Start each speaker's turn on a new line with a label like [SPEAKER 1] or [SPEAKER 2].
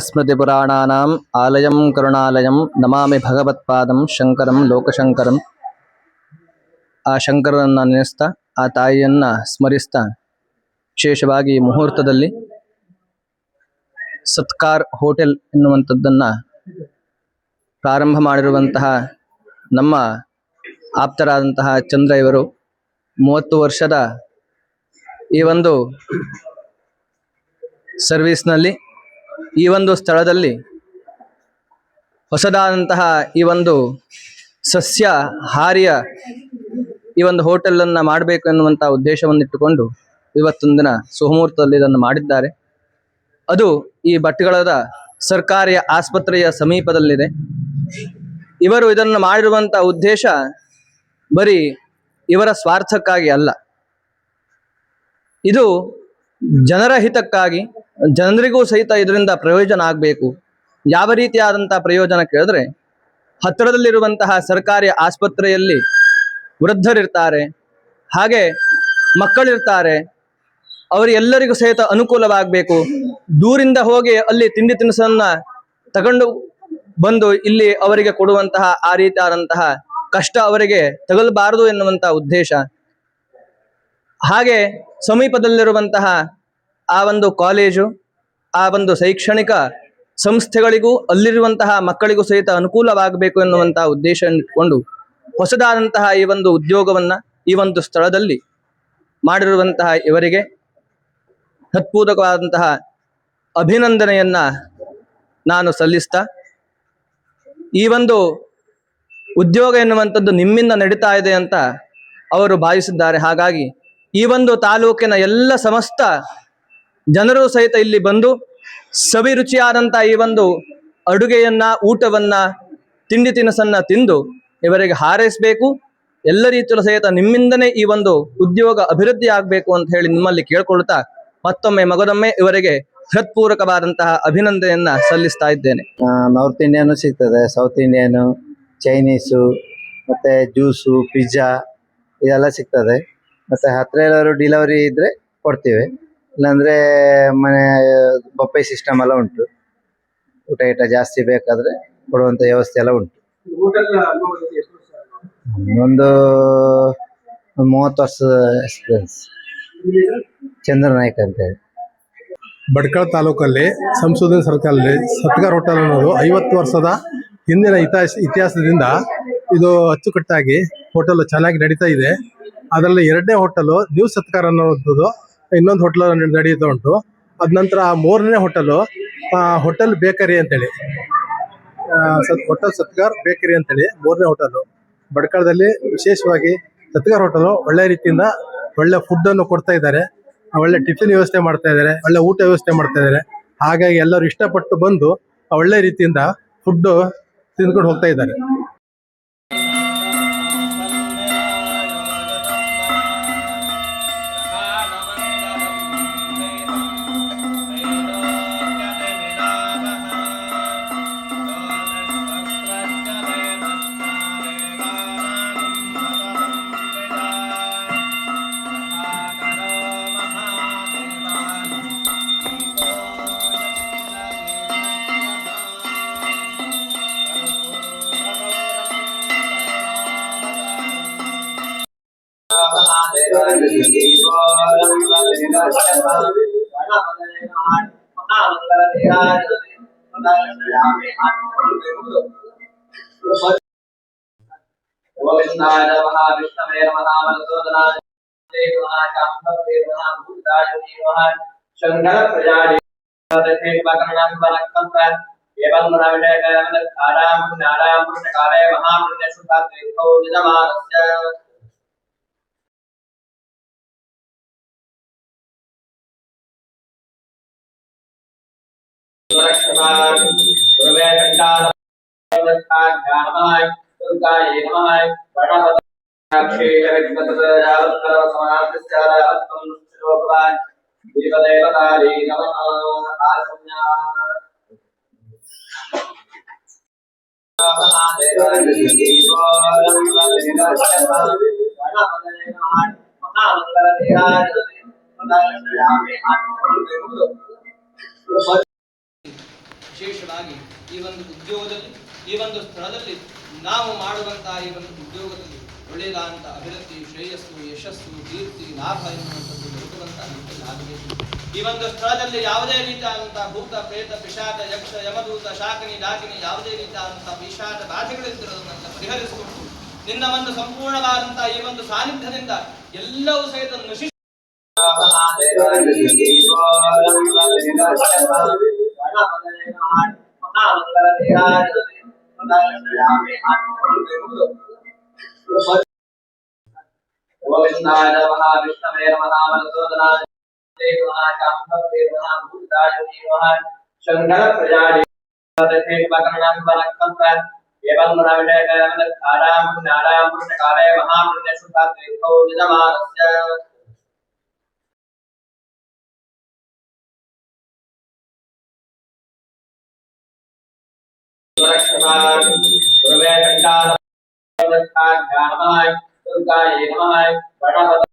[SPEAKER 1] ಸ್ಮೃತಿಪುರಾಣಾನಾಂ ಆಲಯಂ ಕರುಣಾಲಯಂ ನಮಾಮಿ ಭಗವತ್ಪಾದಂ ಶಂಕರಂ ಲೋಕಶಂಕರಂ. ಆ ಶಂಕರನನ್ನು ನೆನೆಸ್ತಾ ಆ ತಾಯಿಯನ್ನು ಸ್ಮರಿಸ್ತಾ ವಿಶೇಷವಾಗಿ ಈ ಮುಹೂರ್ತದಲ್ಲಿ ಸತ್ಕಾರ್ ಹೋಟೆಲ್ ಎನ್ನುವಂಥದ್ದನ್ನು ಪ್ರಾರಂಭ ಮಾಡಿರುವಂತಹ ನಮ್ಮ ಆಪ್ತರಾದಂತಹ ಚಂದ್ರ ಇವರು 30 ವರ್ಷದ ಈ ಒಂದು ಸರ್ವಿಸ್ನಲ್ಲಿ ಈ ಒಂದು ಸ್ಥಳದಲ್ಲಿ ಹೊಸದಾದಂತಹ ಈ ಒಂದು ಸಸ್ಯಾಹಾರಿಯ ಈ ಒಂದು ಹೋಟೆಲನ್ನು ಮಾಡಬೇಕು ಎನ್ನುವಂಥ ಉದ್ದೇಶವನ್ನಿಟ್ಟುಕೊಂಡು ಇವತ್ತೊಂದು ದಿನ ಸುಮುಹೂರ್ತದಲ್ಲಿ ಇದನ್ನು ಮಾಡಿದ್ದಾರೆ. ಅದು ಈ ಭಟ್ಕಳದ ಸರ್ಕಾರಿ ಆಸ್ಪತ್ರೆಯ ಸಮೀಪದಲ್ಲಿದೆ. ಇವರು ಇದನ್ನು ಮಾಡಿರುವಂಥ ಉದ್ದೇಶ ಬರೀ ಇವರ ಸ್ವಾರ್ಥಕ್ಕಾಗಿ ಅಲ್ಲ, ಇದು ಜನರ ಹಿತಕ್ಕಾಗಿ, ಜನರಿಗೂ ಸಹಿತ ಇದರಿಂದ ಪ್ರಯೋಜನ ಆಗಬೇಕು. ಯಾವ ರೀತಿಯಾದಂಥ ಪ್ರಯೋಜನ ಕೇಳಿದ್ರೆ, ಹತ್ತಿರದಲ್ಲಿರುವಂತಹ ಸರ್ಕಾರಿ ಆಸ್ಪತ್ರೆಯಲ್ಲಿ ವೃದ್ಧರಿರ್ತಾರೆ, ಹಾಗೆ ಮಕ್ಕಳಿರ್ತಾರೆ, ಅವರೆಲ್ಲರಿಗೂ ಸಹಿತ ಅನುಕೂಲವಾಗಬೇಕು. ದೂರಿಂದ ಹೋಗಿ ಅಲ್ಲಿ ತಿಂಡಿ ತಿನಿಸನ್ನು ತಗೊಂಡು ಬಂದು ಇಲ್ಲಿ ಅವರಿಗೆ ಕೊಡುವಂತಹ ಆ ರೀತಿಯಾದಂತಹ ಕಷ್ಟ ಅವರಿಗೆ ತಗಲಬಾರದು ಎನ್ನುವಂಥ ಉದ್ದೇಶ. ಹಾಗೆ ಸಮೀಪದಲ್ಲಿರುವಂತಹ ಆ ಒಂದು ಕಾಲೇಜು, ಆ ಒಂದು ಶೈಕ್ಷಣಿಕ ಸಂಸ್ಥೆಗಳಿಗೂ ಅಲ್ಲಿರುವಂತಹ ಮಕ್ಕಳಿಗೂ ಸಹಿತ ಅನುಕೂಲವಾಗಬೇಕು ಎನ್ನುವಂಥ ಉದ್ದೇಶವನ್ನು ಇಟ್ಕೊಂಡು ಹೊಸದಾದಂತಹ ಈ ಒಂದು ಉದ್ಯೋಗವನ್ನು ಈ ಒಂದು ಸ್ಥಳದಲ್ಲಿ ಮಾಡಿರುವಂತಹ ಇವರಿಗೆ ಹೃತ್ಪೂರ್ವಕವಾದಂತಹ ಅಭಿನಂದನೆಯನ್ನು ನಾನು ಸಲ್ಲಿಸ್ತಾ, ಈ ಒಂದು ಉದ್ಯೋಗ ಎನ್ನುವಂಥದ್ದು ನಿಮ್ಮಿಂದ ನಡೀತಾ ಇದೆ ಅಂತ ಅವರು ಭಾವಿಸಿದ್ದಾರೆ. ಹಾಗಾಗಿ ಈ ಒಂದು ತಾಲೂಕಿನ ಎಲ್ಲ ಸಮಸ್ತ ಜನರು ಸಹಿತ ಇಲ್ಲಿ ಬಂದು ಸವಿರುಚಿಯಾದಂಥ ಈ ಒಂದು ಅಡುಗೆಯನ್ನು, ಊಟವನ್ನು, ತಿಂಡಿ ತಿನಿಸನ್ನು ತಿಂದು ಇವರಿಗೆ ಹಾರೈಸಬೇಕು. ಎಲ್ಲ ರೀತಿಯಲ್ಲೂ ಸಹಿತ ನಿಮ್ಮಿಂದನೇ ಈ ಒಂದು ಉದ್ಯೋಗ ಅಭಿವೃದ್ಧಿ ಆಗಬೇಕು ಅಂತ ಹೇಳಿ ನಿಮ್ಮಲ್ಲಿ ಕೇಳ್ಕೊಳ್ತಾ ಮತ್ತೊಮ್ಮೆ ಮಗದೊಮ್ಮೆ ಇವರಿಗೆ ಹೃತ್ಪೂರ್ವಕವಾದಂತಹ ಅಭಿನಂದನೆಯನ್ನು ಸಲ್ಲಿಸ್ತಾ ಇದ್ದೇನೆ.
[SPEAKER 2] ನಾರ್ತ್ ಇಂಡಿಯನು ಸಿಗ್ತದೆ, ಸೌತ್ ಇಂಡಿಯನು, ಚೈನೀಸು, ಮತ್ತು ಜ್ಯೂಸು, ಪಿಜ್ಜಾ ಇದೆಲ್ಲ ಸಿಗ್ತದೆ. ಮತ್ತು ಹತ್ತಿರ ಎಲ್ಲರೂ ಡಿಲವರಿ ಇದ್ದರೆ ಕೊಡ್ತೀವಿ, ಇಲ್ಲಾಂದರೆ ಮನೆ ಬಫೆ ಸಿಸ್ಟಮ್ ಎಲ್ಲ ಉಂಟು. ಊಟ ಜಾಸ್ತಿ ಬೇಕಾದರೆ ಕೊಡುವಂಥ ವ್ಯವಸ್ಥೆ ಎಲ್ಲ ಉಂಟು. ಒಂದು 30 ವರ್ಷದ ಎಕ್ಸ್ಪೀರಿಯನ್ಸ್. ಚಂದ್ರನಾಯ್ಕ ಅಂತೇಳಿ.
[SPEAKER 3] ಭಟ್ಕಳ ತಾಲೂಕಲ್ಲಿ ಸಂಶೋಧನಾ ಸರ್ಕಲಲ್ಲಿ ಸತ್ಕಾರ್ ಹೋಟೆಲ್ ಅನ್ನೋದು 50 ವರ್ಷದ ಹಿಂದಿನ ಇತಿಹಾಸದಿಂದ ಇದು ಅಚ್ಚುಕಟ್ಟಾಗಿ ಹೋಟೆಲ್ ಚೆನ್ನಾಗಿ ನಡೀತಾ ಇದೆ. ಅದರಲ್ಲಿ 2ನೇ ಹೋಟೆಲು ನ್ಯೂ ಸತ್ಕಾರ್ ಅನ್ನೋದು ಇನ್ನೊಂದು ಹೋಟೆಲ್ ನಡೀತಾ ಉಂಟು. ಅದ ನಂತರ 3ನೇ ಹೋಟೆಲು ಹೋಟೆಲ್ ಬೇಕರಿ ಅಂತೇಳಿ, ಹೋಟೆಲ್ ಸತ್ಕಾರ್ ಬೇಕರಿ ಅಂತೇಳಿ 3ನೇ ಹೋಟೆಲು ಭಟ್ಕಳದಲ್ಲಿ. ವಿಶೇಷವಾಗಿ ಸತ್ಕಾರ್ ಹೋಟೆಲು ಒಳ್ಳೆ ರೀತಿಯಿಂದ ಒಳ್ಳೆ ಫುಡ್ಡನ್ನು ಕೊಡ್ತಾ ಇದ್ದಾರೆ, ಒಳ್ಳೆ ಟಿಫಿನ್ ವ್ಯವಸ್ಥೆ ಮಾಡ್ತಾ ಇದ್ದಾರೆ, ಒಳ್ಳೆ ಊಟ ವ್ಯವಸ್ಥೆ ಮಾಡ್ತಾ ಇದ್ದಾರೆ. ಹಾಗಾಗಿ ಎಲ್ಲರೂ ಇಷ್ಟಪಟ್ಟು ಬಂದು ಒಳ್ಳೆ ರೀತಿಯಿಂದ ಫುಡ್ಡು ತಿಂದ್ಕೊಂಡು ಹೋಗ್ತಾ ಇದ್ದಾರೆ.
[SPEAKER 1] ವಿಶೇಷವಾಗಿ ಈ ಒಂದು ಉದ್ಯೋಗದಲ್ಲಿ, ಈ ಒಂದು ಸ್ಥಳದಲ್ಲಿ ನಾವು ಮಾಡುವಂತಹ ಈ ಒಂದು ಉದ್ಯೋಗದಲ್ಲಿ ಒಳ್ಳೆಯದಾದಂಥ ಅಭಿವೃದ್ಧಿ, ಶ್ರೇಯಸ್ಸು, ಯಶಸ್ಸು, ಕೀರ್ತಿ, ಲಾಭ ಎನ್ನುವಂಥದ್ದು ದೊರಕುವಂತಹ ರೀತಿಯಲ್ಲಿ ಆಗಬೇಕು. ಈ ಒಂದು ಸ್ಥಳದಲ್ಲಿ ಯಾವುದೇ ರೀತಿಯಾದಂತಹ ಭೂತ, ಪ್ರೇತ, ಪಿಶಾಚ, ಯಕ್ಷ, ಯಮದೂತ, ಶಾಕಿನಿ, ಡಾಕಿನಿ ಯಾವುದೇ ರೀತಿಯಾದಂತಹ ಪಿಶಾಚ ಬಾಧೆಗಳಿದ್ದಿರೋದನ್ನೆಲ್ಲ ಪರಿಹರಿಸಿಕೊಂಡು ನಿನ್ನ ಒಂದು ಸಂಪೂರ್ಣವಾದಂತಹ ಈ ಒಂದು ಸಾನ್ನಿಧ್ಯದಿಂದ ಎಲ್ಲವೂ ಸಹಿತ ನಶಿ
[SPEAKER 4] शंकर प्रजाति एवं पुण्यकाले महापुण्यशुद्धो यजमानस्य दुर्गायै नमः गणपति